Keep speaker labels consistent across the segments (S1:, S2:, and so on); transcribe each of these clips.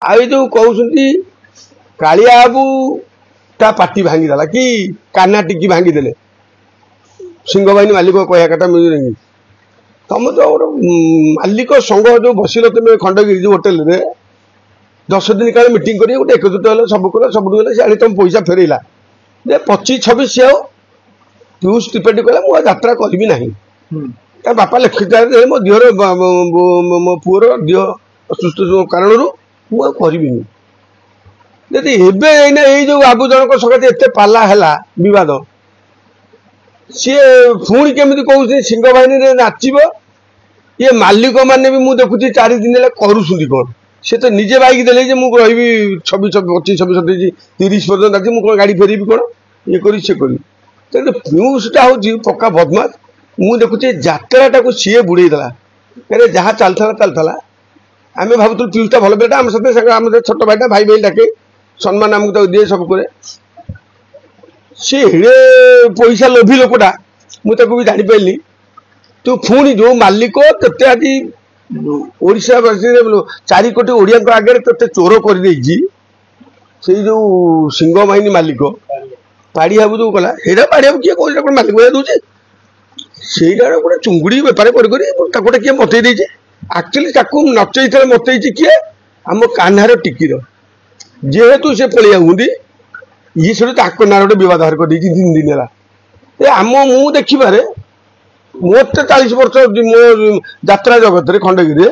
S1: आई जो कहते कालिया बाबू ता पार्टी भांगीदेला कि काना टिकी भांगीदेले सिंह बाहिनी मालिक कह कथा मिलूनी तुम तो मालिक संघ जो बसिल तुम खंडगिरी जो होटेल रे 10 दिन काल मीटिंग कर गोटे एकजुट हेल्ला सब कल सब गले तुम पैसा फेरला 25-26 से पीयूष त्रिपाठी कहला मुझे यात्रा करी ना बापा लिखिता मो दिहर मो पुअर दिह असुस्थ कारण मुझे जदि जो बाबू जनक सकाशे एत पाला है बद सी पुणी केमी कह सिंह बाहिनी नाचब ये मालिक मैंने भी मुझे देखुची 4 दिन है करुँच कौन सी तो निजे बाइक देले जे मुझे रही 26-27-28-30 पर्यटन आज मुझे गाड़ी फेरबी कौन ये करी सी करी तेनाली पीयूषटा हूँ पक्का बदमाश मुझे देखुचे यात्राटा को सी बुड़ेदेला कहीं जहाँ चलता आम भावुल पीयूषटा भल बेटा आम सहित आम छोट भाईटा भाई भाई डाके सम्मान आमको दिए सब करे सी पैसा लोभी लोकटा मुझे भी जापारि तू पुणी जो मालिक ते आज ओडावासी 4 कोटी ओडिया आगे ते चोर कर जो सिंह बाहिनी मालिक पाड़ी बाबू जो कला हेटा पाड़ी बाबू किए कौन मालिक भाई दूसरे से गोटे चुंगुड़ी बेपार कर किए मतई एक्चुअली नचई मतई किए आम कान्हार टिकीर जेहेतु से पलिया हूँ ये सब ना गोटे बद बाहर कर 3 दिन है आम मु देखिबारे मोर 40 वर्ष मो यात्रा जगत रे खंडगिरी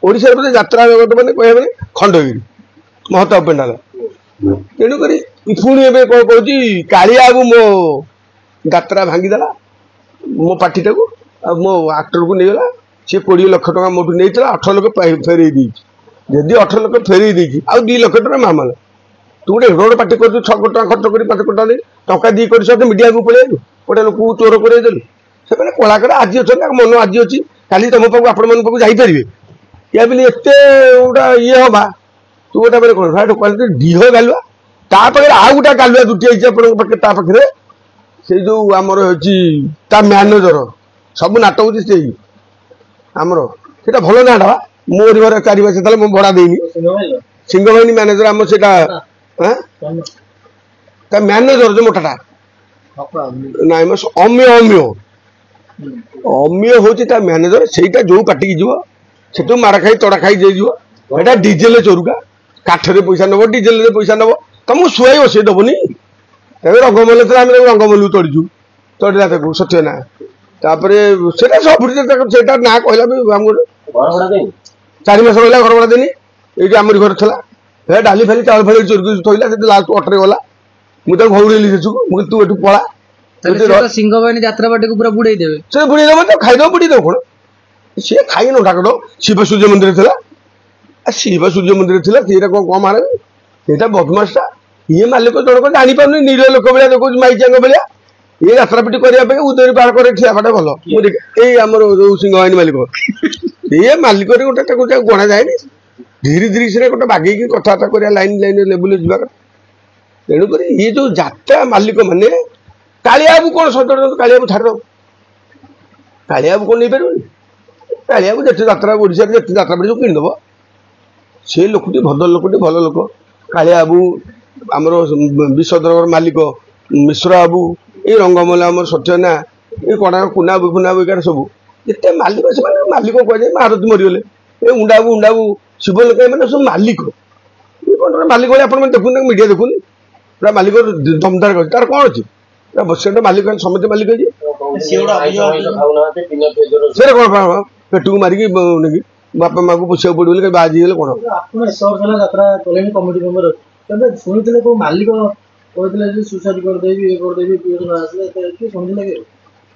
S1: ओडिशा रे यात्रा जगत मैंने कह खंडगिरी महताब पेंडाल तेणुक पुणी ए कौन कहूँ कालिया बाबू मो यात्रा भांगीदेला मो पार्टीटा को मो आक्टर को नहीं गला सी 20 लाख टका मोटू नहीं 18 लाख फेरई दी जदि 18 लाख फेरई दी आउ 2 लाख टका मामला तू गोटे रोड पार्टी कर 6 कोटी टका खर्च कर 5 कोटी टका दी कर मीडिया को पलैलु गोटे लोक चोर करदेलु से कलाकार आज अच्छा मन आज अच्छी काली तुम पाक आपण मन पाक जापारे या बोले एत गोटा ये हवा तू गोटा मैंने कौन डीह गालुआ तापाखे आउ गोटा गालुआ दुटी पाखे से जो आमर हो मैनेजर सब नाटक से आमर से भल नाटा मोर घर 4 मास मुझे भड़ा देनी सिंह बाहिनी मैनेजर आम से मैनेजर जो मोटाटा ना अम्य अम्य अम्य हूँ मैनेजर से जो पार्टी की जीव से मार खाई तड़ा खाई जाइए डीजेल चोरुका काठरे पैसा नब डीजेल पैसा नब तुम शुआई बसई दबनी रंगमल आम रंगमलू तड़ीचु तड़ला सत्य ना सब ना कहला भी 4 मास रहा घर भड़ा देनी ये आमरी घर था डाली फाली चाउल फाली चोरी थोड़ा लास्ट अटरे गला मुझे घौड़ी मुझे तू एठू पला
S2: सिंह बाहिनी यात्रा बाटे को पूरा बुड़े देवे
S1: से बुड़े देव खाईदेव बुड़ी देव कौन सी खाई न ठाकुर शिव सूर्य मंदिर था शिव सूर्य मंदिर था सीटा कौन कम आने ये बदमाशटा ये मालिक जनक जापार निरीह लोक भाया देखो माइचिया भाया ये यात्रा पिटी करने उदय पार कर ठियापाटा भल ये आमर जो सिंह बाहिनी मालिक ये मालिक गोटे गणा जाए धीरे धीरे से गोटे बागे कथबार्ता कर लाइन लाइन लेवल जावा तेणुक ये जो यात्रा मालिक मैंने कालिया बाबू कौन सदर कालिया बाबू छाड़ कालिया बाबू कौन नहीं पारे कालिया बाबू जिते यात्रा ओडिशा जिते यात्रा पड़े किनदेव से लोकटी भद्र लोकटी भल लोक कालिया बाबू आमर विश्वदर मालिक मिश्र बाबू ये रंगमल आम सत्यना ये कड़ा कुना फुना सब जिते मालिक से मालिक कह महारथी मरीगले ये उंडाबू शिव लोक मैंने सब मालिक ये कौन मालिक भाई आप देखुन मीडिया देखुन पूरा मालिक दमदार कर तार कौन अच्छी बस मालिक समस्त मालिक कौन पेट को मारिकी बापा माँ को पोषा पड़े बाजीगले कौन
S2: मालिक सुसाइड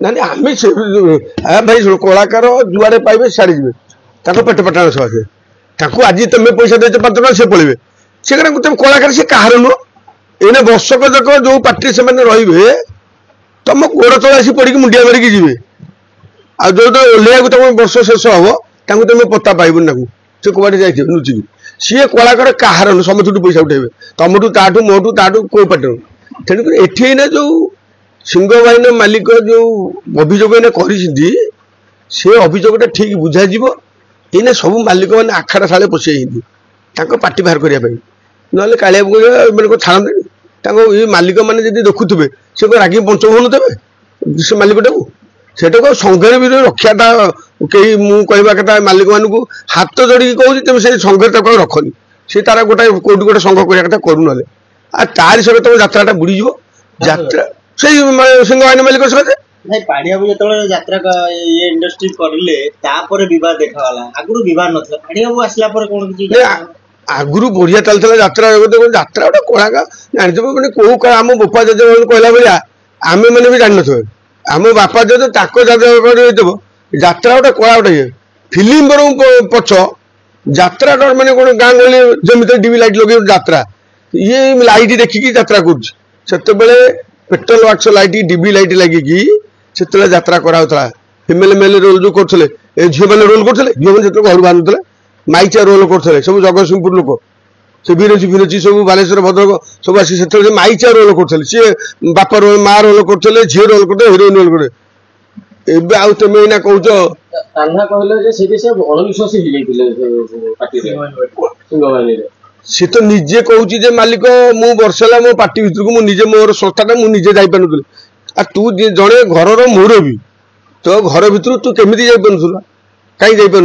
S1: ना आम भाई कलाकार जुआड़े पाइबे साड़ी जी पेट पटाण सकाशे आज तुम पैसा दे 5 टका से पड़े से कलाकार से कहार नुह एने वर्षक जाक जो पार्टी से रे तुम गोड़ तले आसी पड़ी मुंडिया मारिकी जी आ जो ओह्लैया तुम वर्ष शेष हम तुम पत्ता पाइबन से कबाड़ी जाइए लुचिकी सी कलाकार कहार नु समस्त पैसा उठेबे तुमठू ताठू मोठू ताठू को पार्टी तेणुक एठी जो सिंह बाहिनी मालिक जो अभियोग से अभियोगटा ठीक बुझा एने सब मालिक मैंने आखाड़ा साले पशे पार्टी बाहर करने ना कालिया मैंने छाड़े ये मालिक मैंने जब देखुवे से रागी पंच हो से मालिकटा को सेटा संघरे भी रक्षाटा कई मुझा कथा मालिक मानू हाथ जोड़ी कहूँ तुम से संघरे रखनी सी तार गोटे कौटी गोटे संघ करने कथा करू ना आ तार सहित तुम यात्राटा बुड़ीज यात्रा से सिंह बाहिनी मालिक सहित
S3: भाई पाड़िया बाबू जो यात्रा ये इंडस्ट्री करले तापर विवाद देखागला आगुरु विवाद नथला पाड़िया बाबू आसला पर कोन किछि
S1: आगुरु बढ़िया चलता यात्रा यात्रा गोटे कलाकार जानते मैंने कौ कला आम बापा जज कहला भाया आम मैंने भी जान थे आम बापा जज यात्रा गोटे कला गोटे ये फिल्म बर पछ यात्रा मैंने कौन गाँ गहली जमी डीवी लाइट लगे यात्रा ये लाइट देखिकी यात्रा करते पेट्रोल वाक्स लाइट डीवी लाइट लगिकी से यात्रा कराला फिमेल मेल रोल जो करते झील मैंने रोल करते झील मैंने जो घर बांधुले माइचा रोल करते सब जगतसिंहपुर लोक से विरची फिरची सब बालेश्वर भद्रक सब आसी से माइचा रोल करते सी बापा रोल माँ रोल करते झील रोल करते हिरोइन रोल करते एवं आउ तुम ना कौच सी तो निजे कहूँ मालिक मु वर्षला मो पार्टी भर को मुझे मोर संस्थाटा मुझे जापार आ तू जड़े घर मुरबी तो घर भर तू केमी जापार कहीं जापार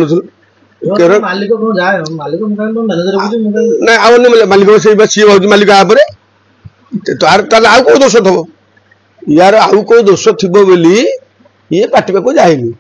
S1: ना मालिक सी हूँ मालिक आपर तार आउ कौ दोष थो यार आउ कौ दोष थी बोली ये पार्टी को जाएनी